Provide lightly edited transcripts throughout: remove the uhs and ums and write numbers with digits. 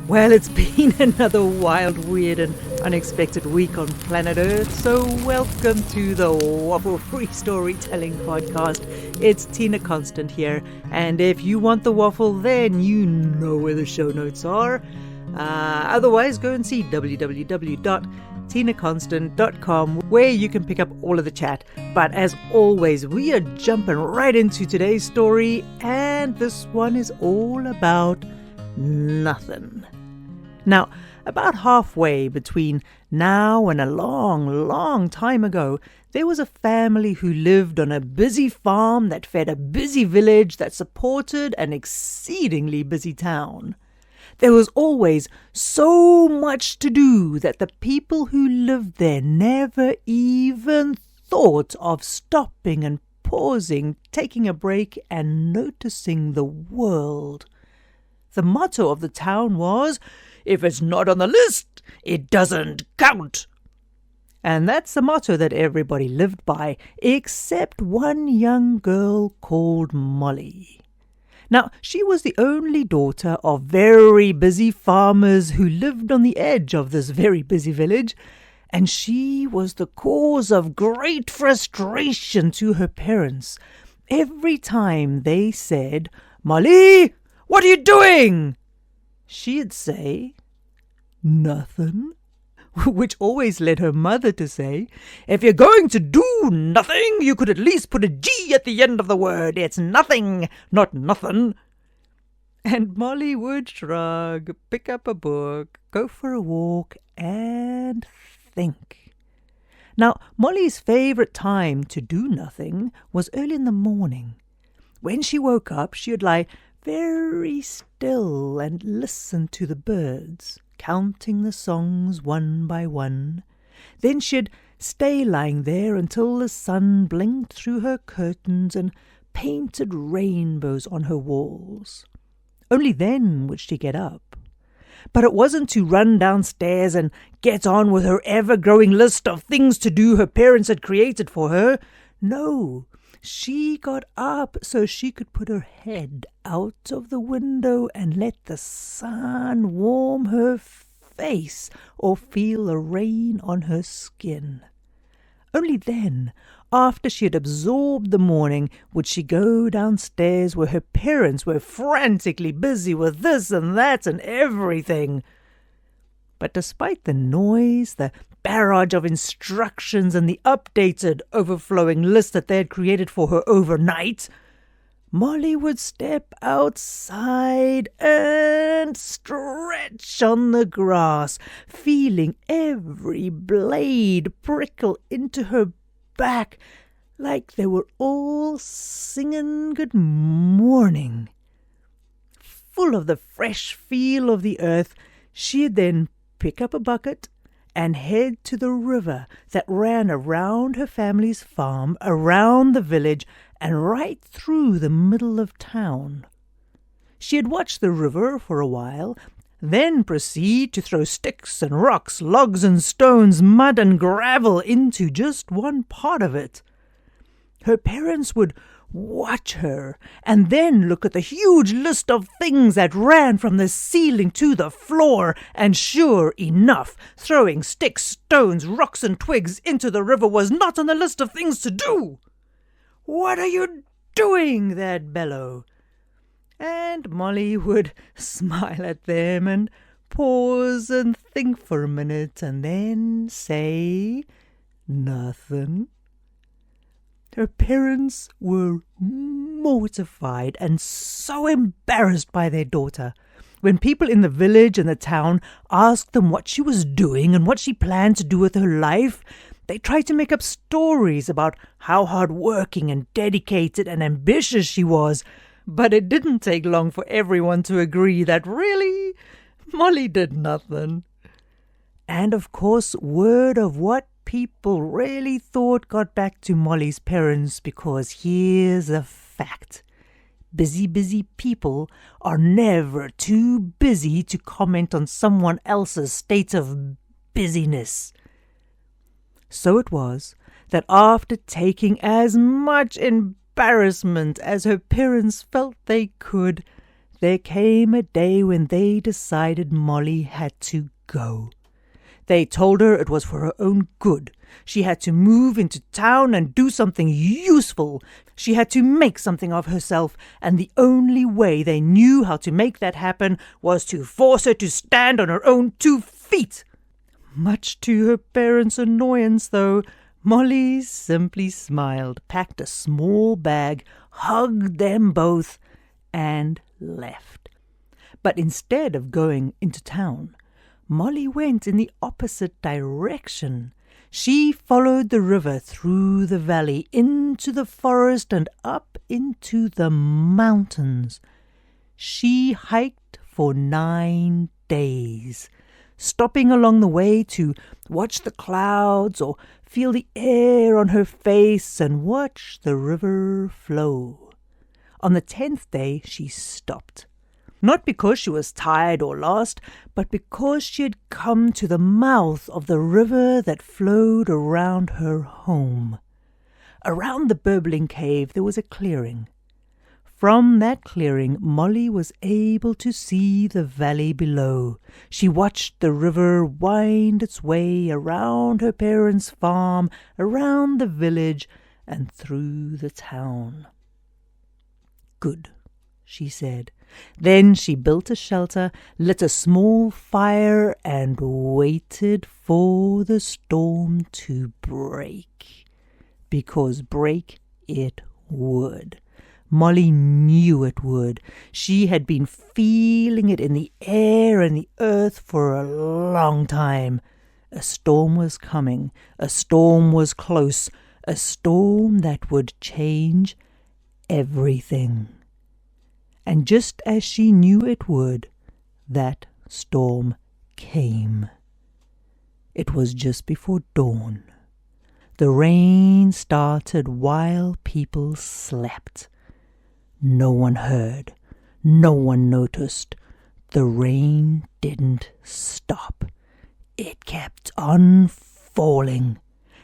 Well, it's been another wild, weird and unexpected week on planet Earth, so welcome to the Waffle-Free Storytelling Podcast. It's Tina Konstant here, and if you want the waffle, then you know where the show notes are. Otherwise, go and see www.tinaconstant.com, where you can pick up all of the chat. But as always, we are jumping right into today's story, and this one is all about nothing. Now, about halfway between now and a long, long time ago, there was a family who lived on a busy farm that fed a busy village that supported an exceedingly busy town. There was always so much to do that the people who lived there never even thought of stopping and pausing, taking a break and noticing the world. The motto of the town was, "If it's not on the list, it doesn't count." And that's the motto that everybody lived by, except one young girl called Molly. Now, she was the only daughter of very busy farmers who lived on the edge of this very busy village, and she was the cause of great frustration to her parents. Every time they said, "Molly, what are you doing?" she'd say, "Nothing," which always led her mother to say, "If you're going to do nothing, you could at least put a G at the end of the word. It's nothing, not nothing." And Molly would shrug, pick up a book, go for a walk, and think. Now, Molly's favorite time to do nothing was early in the morning. When she woke up, she would lie very still and listen to the birds, counting the songs one by one. Then she'd stay lying there until the sun blinked through her curtains and painted rainbows on her walls. Only then would she get up. But it wasn't to run downstairs and get on with her ever-growing list of things to do her parents had created for her. No, she got up so she could put her head out of the window and let the sun warm her face or feel the rain on her skin. Only then, after she had absorbed the morning, would she go downstairs where her parents were frantically busy with this and that and everything. But despite the noise, the barrage of instructions and the updated, overflowing list that they had created for her overnight, Molly would step outside and stretch on the grass, feeling every blade prickle into her back like they were all singing good morning. Full of the fresh feel of the earth, she'd then pick up a bucket and head to the river that ran around her family's farm, around the village, and right through the middle of town. She had watched the river for a while, then proceed to throw sticks and rocks, logs and stones, mud and gravel into just one part of it. Her parents would watch her and then look at the huge list of things that ran from the ceiling to the floor, and sure enough, throwing sticks, stones, rocks and twigs into the river was not on the list of things to do. "What are you doing?" they'd bellow. And Molly would smile at them and pause and think for a minute and then say, "Nothing." Her parents were mortified and so embarrassed by their daughter. When people in the village and the town asked them what she was doing and what she planned to do with her life, they tried to make up stories about how hard-working and dedicated and ambitious she was. But it didn't take long for everyone to agree that really, Molly did nothing. And of course, word of what people really thought got back to Molly's parents, because here's a fact. Busy people are never too busy to comment on someone else's state of busyness. So it was that after taking as much embarrassment as her parents felt they could, there came a day when they decided Molly had to go. They told her it was for her own good. She had to move into town and do something useful. She had to make something of herself, and the only way they knew how to make that happen was to force her to stand on her own 2 feet. Much to her parents' annoyance, though, Molly simply smiled, packed a small bag, hugged them both, and left. But instead of going into town, Molly went in the opposite direction. She followed the river through the valley, into the forest, and up into the mountains. She hiked for 9 days, stopping along the way to watch the clouds or feel the air on her face and watch the river flow. On the 10th day, she stopped. Not because she was tired or lost, but because she had come to the mouth of the river that flowed around her home. Around the burbling cave there was a clearing. From that clearing, Molly was able to see the valley below. She watched the river wind its way around her parents' farm, around the village, and through the town. "Good," she said. Then she built a shelter, lit a small fire, and waited for the storm to break. Because break it would. Molly knew it would. She had been feeling it in the air and the earth for a long time. A storm was coming. A storm was close. A storm that would change everything. And just as she knew it would, that storm came. It was just before dawn. The rain started while people slept. No one heard. No one noticed. The rain didn't stop. It kept on falling.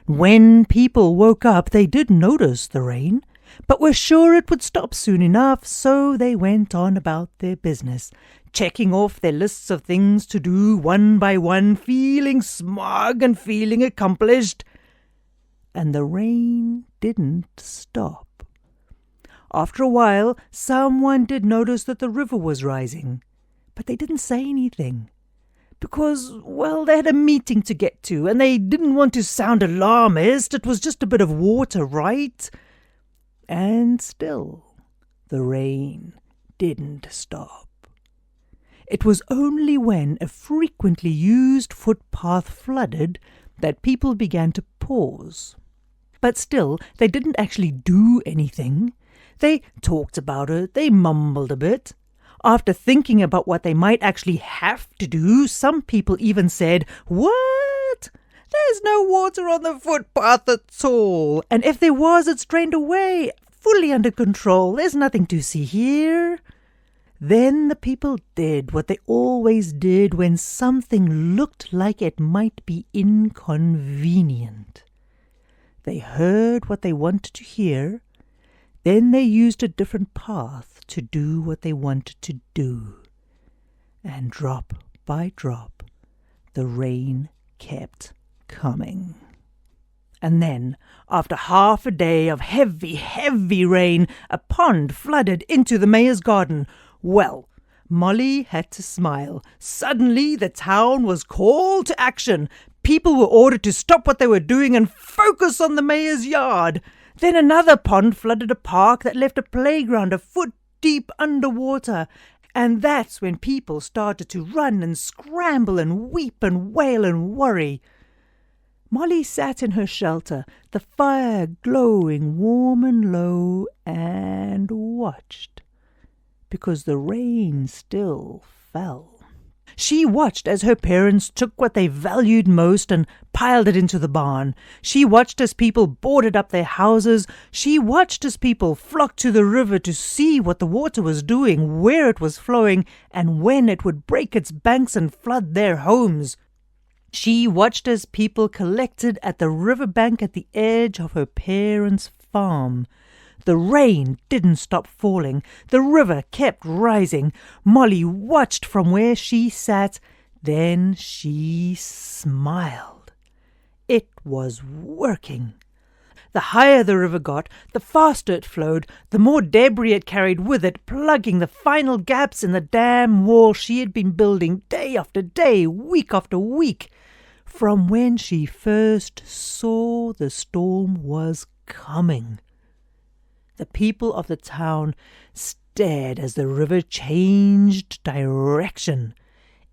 When people woke up, they did notice the rain, but were sure it would stop soon enough, so they went on about their business, checking off their lists of things to do one by one, feeling smug and feeling accomplished. And the rain didn't stop. After a while, someone did notice that the river was rising, but they didn't say anything. Because, well, they had a meeting to get to, and they didn't want to sound alarmist. It was just a bit of water, right? And still, the rain didn't stop. It was only when a frequently used footpath flooded that people began to pause. But still, they didn't actually do anything. They talked about it, they mumbled a bit. After thinking about what they might actually have to do, some people even said, "What? There's no water on the footpath at all. And if there was, it's drained away, fully under control. There's nothing to see here." Then the people did what they always did when something looked like it might be inconvenient. They heard what they wanted to hear. Then they used a different path to do what they wanted to do. And drop by drop, the rain kept coming. And then, after half a day of heavy, heavy rain, a pond flooded into the mayor's garden. Well, Molly had to smile. Suddenly, the town was called to action. People were ordered to stop what they were doing and focus on the mayor's yard. Then another pond flooded a park that left a playground a foot deep underwater. And that's when people started to run and scramble and weep and wail and worry. Molly sat in her shelter, the fire glowing warm and low, and watched, because the rain still fell. She watched as her parents took what they valued most and piled it into the barn. She watched as people boarded up their houses. She watched as people flocked to the river to see what the water was doing, where it was flowing, and when it would break its banks and flood their homes. She watched as people collected at the riverbank at the edge of her parents' farm. The rain didn't stop falling. The river kept rising. Molly watched from where she sat. Then she smiled. It was working. The higher the river got, the faster it flowed, the more debris it carried with it, plugging the final gaps in the dam wall she had been building day after day, week after week. From when she first saw the storm was coming. The people of the town stared as the river changed direction.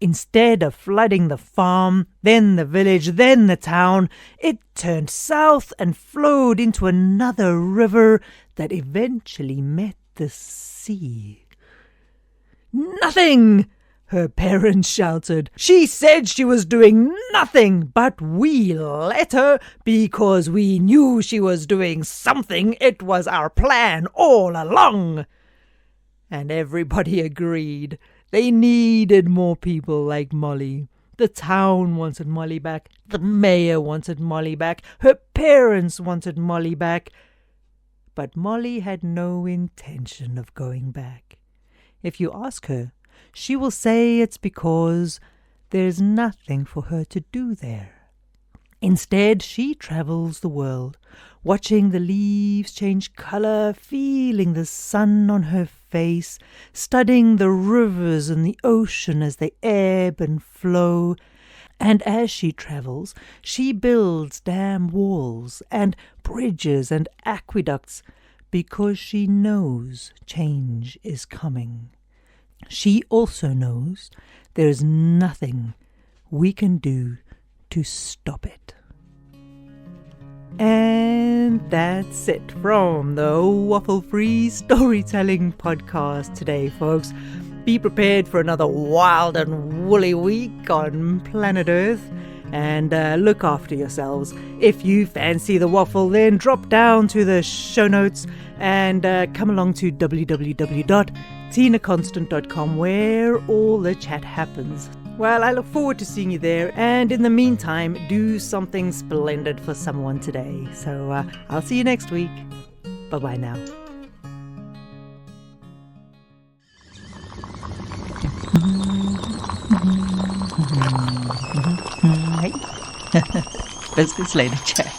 Instead of flooding the farm, then the village, then the town, it turned south and flowed into another river that eventually met the sea. "Nothing!" her parents shouted. "She said she was doing nothing, but we let her because we knew she was doing something. It was our plan all along." And everybody agreed. They needed more people like Molly. The town wanted Molly back. The mayor wanted Molly back. Her parents wanted Molly back. But Molly had no intention of going back. If you ask her, she will say it's because there's nothing for her to do there. Instead, she travels the world, watching the leaves change color, feeling the sun on her face, studying the rivers and the ocean as they ebb and flow. And as she travels, she builds dam walls and bridges and aqueducts because she knows change is coming. She also knows there is nothing we can do to stop it. And that's it from the Waffle-Free Storytelling Podcast today, folks. Be prepared for another wild and woolly week on planet Earth. And look after yourselves. If you fancy the waffle, then drop down to the show notes and come along to www.tinakonstant.com where all the chat happens. Well, I look forward to seeing you there, and in the meantime, do something splendid for someone today. So I'll see you next week. Bye-bye now. Hey. Let's later, Jack.